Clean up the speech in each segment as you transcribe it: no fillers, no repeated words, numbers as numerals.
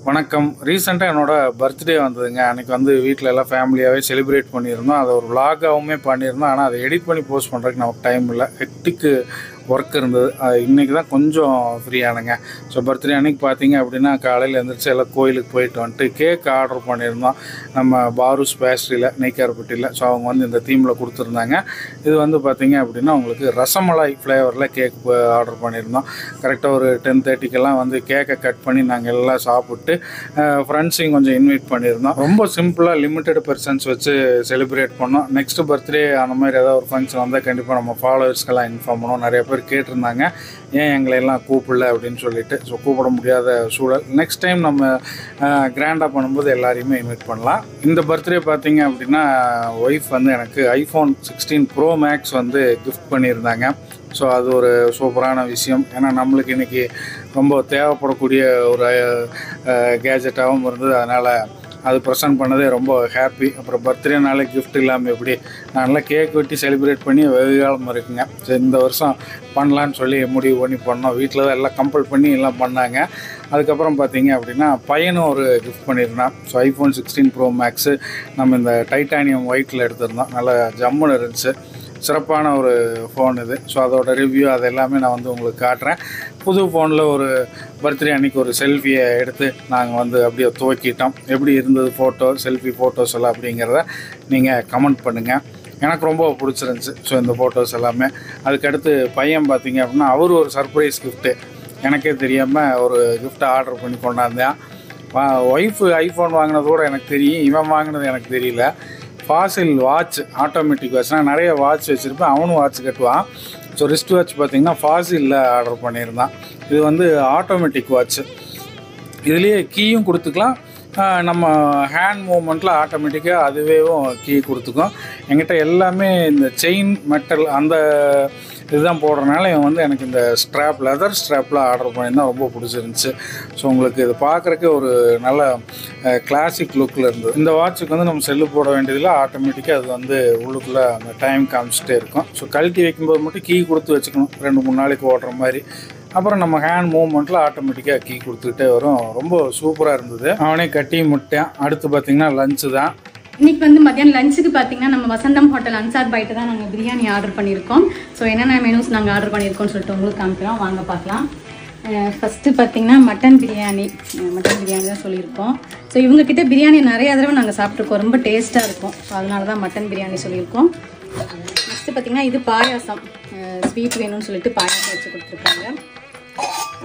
வணக்கம். ரீசெண்டாக என்னோட பர்த்டே வந்ததுங்க. அன்றைக்கி வந்து வீட்டில் எல்லாம் ஃபேமிலியாகவே செலிப்ரேட் பண்ணியிருந்தோம். அதை ஒரு விலாகாகவுமே பண்ணியிருந்தோம். ஆனால் அதை எடிட் பண்ணி போஸ்ட் பண்ணுறதுக்கு நமக்கு டைம் இல்லை. ஹெக்டிக்கு ஒர்க் இருந்தது. இன்றைக்கி தான் கொஞ்சம் ஃப்ரீயானுங்க. ஸோ பர்த்டே அன்றைக்கி பார்த்தீங்க அப்படின்னா காலையில் எழுந்திரிச்சு எல்லாம் கோயிலுக்கு போயிட்டு வந்துட்டு கேக் ஆர்டர் பண்ணியிருந்தோம். நம்ம பாரூஸ் பேஸ்ட்ரியில் நெய்க்காரப்பட்டியில். ஸோ அவங்க வந்து இந்த தீமில் கொடுத்துருந்தாங்க. இது வந்து பார்த்திங்க அப்படின்னா உங்களுக்கு ரசமலாய் ஃப்ளேவரில் கேக் ஆர்டர் பண்ணியிருந்தோம். கரெக்டாக ஒரு 10:30க்கெல்லாம் வந்து கேக்கை கட் பண்ணி நாங்கள் எல்லாம் சாப்பிட்டு ஃப்ரெண்ட்ஸையும் கொஞ்சம் இன்வைட் பண்ணியிருந்தோம். ரொம்ப சிம்பிளாக லிமிட்டட் பர்சன்ஸ் வச்சு செலிப்ரேட் பண்ணோம். நெக்ஸ்ட்டு பர்த்டே அந்த மாதிரி ஏதாவது ஒரு ஃபங்க்ஷன் வந்தால் கண்டிப்பாக நம்ம ஃபாலோவர்ஸ்க்கெல்லாம் இன்ஃபார்ம் பண்ணுவோம். நிறைய பேர் கேட்டிருந்தாங்க ஏன் எங்களை எல்லாம் கூப்பிடல அப்படின்னு சொல்லிட்டு. ஸோ கூப்பிட முடியாத சூழல். நெக்ஸ்ட் டைம் நம்ம கிராண்டாக பண்ணும்போது எல்லாரையுமே இன்வைட் பண்ணலாம். இந்த பர்த்டே பார்த்தீங்க அப்படின்னா ஒய்ஃப் வந்து எனக்கு iPhone 16 Pro Max வந்து கிஃப்ட் பண்ணியிருந்தாங்க. ஸோ அது ஒரு சூப்பரான விஷயம். ஏன்னா நம்மளுக்கு இன்றைக்கி ரொம்ப தேவைப்படக்கூடிய ஒரு கேஜெட்டாகவும் இருந்தது. அதனால் அது ப்ரெசென்ட் பண்ணதே ரொம்ப ஹாப்பி. அப்புறம் பர்த்டேனாலே கிஃப்ட் இல்லாமல் எப்படி, நல்லா கேக் வெட்டி செலிப்ரேட் பண்ணி வெகு காலம் இருக்குங்க. ஸோ இந்த வருஷம் பண்ணலான்னு சொல்லி முடிவு பண்ணோம். வீட்டில் தான் எல்லாம் கம்பல் பண்ணி எல்லாம் பண்ணாங்க. அதுக்கப்புறம் பார்த்தீங்க அப்படின்னா பையனும் ஒரு கிஃப்ட் பண்ணியிருந்தான். ஸோ iPhone 16 Pro Max நம்ம இந்த டைட்டானியம் ஒயிட்டில் எடுத்திருந்தோம். நல்லா ஜம்முன்னு இருந்துச்சு. சிறப்பான ஒரு ஃபோன் இது. ஸோ அதோட ரிவ்யூ அது எல்லாமே நான் வந்து உங்களுக்கு காட்டுறேன். புது ஃபோனில் ஒரு பர்த்டே அன்றைக்கி ஒரு செல்ஃபியை எடுத்து நாங்கள் வந்து அப்படியே துவக்கிட்டோம். எப்படி இருந்தது செல்ஃபி ஃபோட்டோஸ் எல்லாம் அப்படிங்கிறத நீங்கள் கமெண்ட் பண்ணுங்கள். எனக்கு ரொம்ப பிடிச்சிருந்துச்சி. ஸோ இந்த ஃபோட்டோஸ் எல்லாமே. அதுக்கடுத்து பையன் பார்த்தீங்க அப்படின்னா அவர் ஒரு சர்ப்ரைஸ் கிஃப்ட்டு எனக்கே தெரியாமல் ஒரு கிஃப்ட்டை ஆர்டர் பண்ணி கொண்டாந்தேன். ஒய்ஃபு ஐஃபோன் வாங்கினதோடு எனக்கு தெரியும், இவன் வாங்கினது எனக்கு தெரியல. Fossil watch, automatic watch. நான் நிறைய வாட்ச் வச்சுருப்பேன், அவனும் வாட்ச் கட்டுவான். ஸோ ரிஸ்ட் வாட்ச் பார்த்திங்கன்னா ஃபாசிலில் ஆர்டர் பண்ணியிருந்தான். இது வந்து ஆட்டோமேட்டிக் வாட்ச். இதுலேயே கீயும் கொடுத்துக்கலாம். நம்ம ஹேண்ட் மூவ்மெண்ட்டில் ஆட்டோமேட்டிக்காக அதுவேவும் கீ கொடுத்துக்கும். என்கிட்ட எல்லாமே இந்த செயின் மெட்டல் அந்த இதுதான் போடுறதுனால இவன் வந்து எனக்கு இந்த லெதர் ஸ்ட்ராப்பில் ஆர்டர் பண்ணியிருந்தால் ரொம்ப பிடிச்சிருந்துச்சி. ஸோ உங்களுக்கு இது பார்க்குறக்கு ஒரு நல்ல கிளாசிக் லுக்கில் இருந்தது. இந்த வாட்சுக்கு வந்து நம்ம செல்லு போட வேண்டியதில்லை. ஆட்டோமேட்டிக்காக அது வந்து உள்ளுக்குள்ளே அந்த டைம் காமிச்சிட்டே இருக்கும். ஸோ கழட்டி வைக்கும்போது மட்டும் கீ கொடுத்து வச்சுக்கணும், 2-3 நாளைக்கு ஓடுற மாதிரி. அப்புறம் நம்ம ஹேண்ட் மூவ்மெண்ட்டில் ஆட்டோமேட்டிக்காக கீ கொடுத்துக்கிட்டே வரும். ரொம்ப சூப்பராக இருந்தது. அவனே கட்டி முட்டேன். அடுத்து பார்த்திங்கன்னா லஞ்சு தான். இன்னைக்கு வந்து மத்தியானம் லஞ்சுக்கு பார்த்தீங்கன்னா நம்ம வசந்தம் ஹோட்டல் அன்சார் பைட்டு தான் நாங்கள் பிரியாணி ஆர்டர் பண்ணியிருக்கோம். ஸோ என்னென்ன மெனூஸ் நாங்கள் ஆர்டர் பண்ணியிருக்கோம்னு சொல்லிட்டு உங்களுக்கு காமிக்கிறோம், வாங்க பார்க்கலாம். ஃபஸ்ட்டு பார்த்தீங்கன்னா மட்டன் பிரியாணி தான் சொல்லியிருக்கோம். ஸோ இவங்கக்கிட்ட பிரியாணி நிறைய தடவை நாங்கள் சாப்பிட்ருக்கோம், ரொம்ப டேஸ்ட்டாக இருக்கும். ஸோ அதனால தான் மட்டன் பிரியாணி சொல்லியிருக்கோம். நெக்ஸ்ட்டு பார்த்தீங்கன்னா இது பாயாசம், ஸ்வீட் வேணும்னு சொல்லிட்டு பாயாசம் வச்சு கொடுத்துருக்காங்க.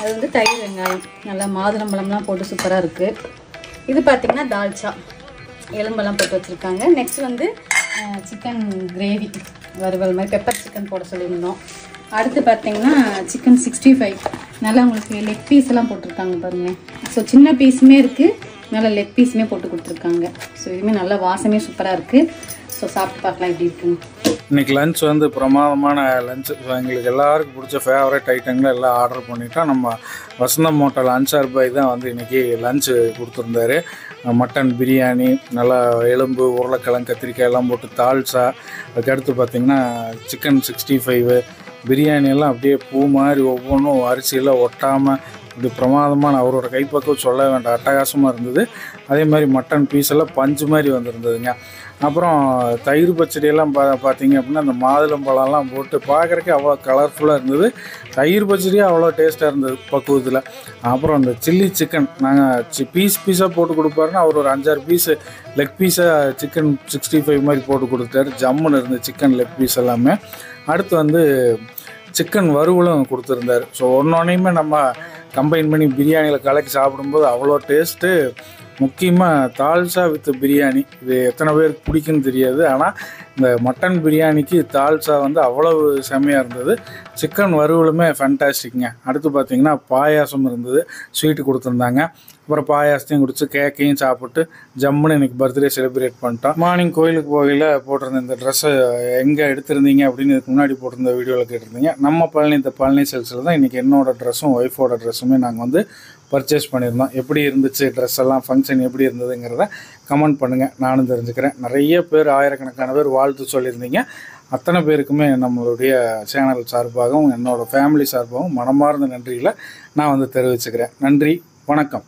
அது வந்து தயிர் வெங்காயம் நல்லா மாதுளம்பழம்லாம் போட்டு சூப்பராக இருக்குது. இது பார்த்திங்கன்னா தால்ச்சா, எலும்பெல்லாம் போட்டு வச்சுருக்காங்க. நெக்ஸ்ட் வந்து சிக்கன் கிரேவி வறுவல் மாதிரி பெப்பர் சிக்கன் போட சொல்லியிருந்தோம். அடுத்து பார்த்திங்கன்னா சிக்கன் 65 நல்லா உங்களுக்கு லெக் பீஸ் எல்லாம் போட்டிருக்காங்க பாருங்களேன். ஸோ சின்ன பீஸுமே இருக்குது, நல்லா லெக் பீஸுமே போட்டு கொடுத்துருக்காங்க. ஸோ இதுவுமே நல்லா வாசமே சூப்பராக இருக்குது. ஸோ சாப்பிட்டு பார்க்கலாம் எப்படி இருக்குன்னு. இன்றைக்கி லன்ச் வந்து பிரமாதமான லஞ்சு. ஸோ எங்களுக்கு எல்லாருக்கும் பிடிச்ச ஃபேவரட் ஐட்டங்களை எல்லாம் ஆர்டர் பண்ணிட்டோம். நம்ம வசந்தம் ஹோட்டல் அன்சார் பாய் தான் வந்து இன்றைக்கி லஞ்சு கொடுத்துருந்தாரு. மட்டன் பிரியாணி, நல்லா எலும்பு, உருளைக்கிழங்கு, கத்திரிக்காய் எல்லாம் போட்டு தால்சா. அதுக்கடுத்து பார்த்திங்கன்னா சிக்கன் 65 பிரியாணி எல்லாம் அப்படியே பூ மாதிரி ஒவ்வொன்றும் அரிசியெல்லாம் ஒட்டாமல் இப்படி பிரமாதமான அவரோட கைப்பக்கம் சொல்ல வேண்டாம், அட்டகாசமாக இருந்தது. அதே மாதிரி மட்டன் பீஸ் எல்லாம் பஞ்சு மாதிரி வந்துருந்ததுங்க. அப்புறம் தயிர் பச்சடியெல்லாம் பார்த்தீங்க அப்படின்னா அந்த மாதுளம்பழம்லாம் போட்டு பார்க்குறக்கே அவ்வளோ கலர்ஃபுல்லாக இருந்தது. தயிர் பச்சடியாக அவ்வளோ டேஸ்ட்டாக இருந்தது பக்குவத்தில். அப்புறம் அந்த சில்லி சிக்கன் நாங்கள் பீஸாக போட்டு கொடுப்பாருன்னா அவர் ஒரு 5-6 பீஸு லெக் பீஸாக சிக்கன் 65 மாதிரி போட்டு கொடுத்தாரு. ஜம்முன்னு இருந்தது சிக்கன் லெக் பீஸ் எல்லாமே. அடுத்து வந்து சிக்கன் வறுவலும் கொடுத்துருந்தார். ஸோ ஒன்றொன்றையுமே நம்ம கம்பைன் பண்ணி பிரியாணியில் கலக்கி சாப்பிடும்போது அவ்வளோ டேஸ்ட்டு. முக்கியமாக தால்சா வித் பிரியாணி, இது எத்தனை பேருக்கு பிடிக்குன்னு தெரியாது. ஆனால் இந்த மட்டன் பிரியாணிக்கு தால்சா வந்து அவ்வளவு செம்மையாக இருந்தது. சிக்கன் வறுவலுமே ஃபேண்டாஸ்டிக்குங்க. அடுத்து பார்த்திங்கன்னா பாயாசம் இருந்தது, ஸ்வீட்டு கொடுத்துருந்தாங்க. அப்புறம் பாயாசத்தையும் குடிச்சு கேக்கையும் சாப்பிட்டு ஜம்முன்னு இன்றைக்கி பர்த்டே செலிப்ரேட் பண்ணிட்டோம். மார்னிங் கோயிலுக்கு போகையில் போட்டிருந்த இந்த ட்ரெஸ்ஸை எங்கே எடுத்திருந்தீங்க அப்படின்னு இதுக்கு முன்னாடி போட்டிருந்த வீடியோவில் கேட்டிருந்தீங்க. நம்ம பழனி சேல்ஸில் தான் இன்றைக்கி என்னோடய ட்ரெஸ்ஸும் ஒய்ஃபோட ட்ரெஸ்ஸுமே நாங்கள் வந்து பர்ச்சேஸ் பண்ணியிருந்தோம். எப்படி இருந்துச்சு ட்ரெஸ் எல்லாம், ஃபங்க்ஷன் எப்படி இருந்ததுங்கிறத கமெண்ட் பண்ணுங்கள், நானும் தெரிஞ்சுக்கிறேன். நிறைய பேர், ஆயிரக்கணக்கான பேர் வாழ்த்து சொல்லியிருந்தீங்க. அத்தனை பேருக்குமே நம்மளுடைய சேனல் சார்பாகவும் என்னோடய ஃபேமிலி சார்பாகவும் மனமார்ந்த நன்றிகளை நான் வந்து தெரிவிச்சுக்கிறேன். நன்றி, வணக்கம்.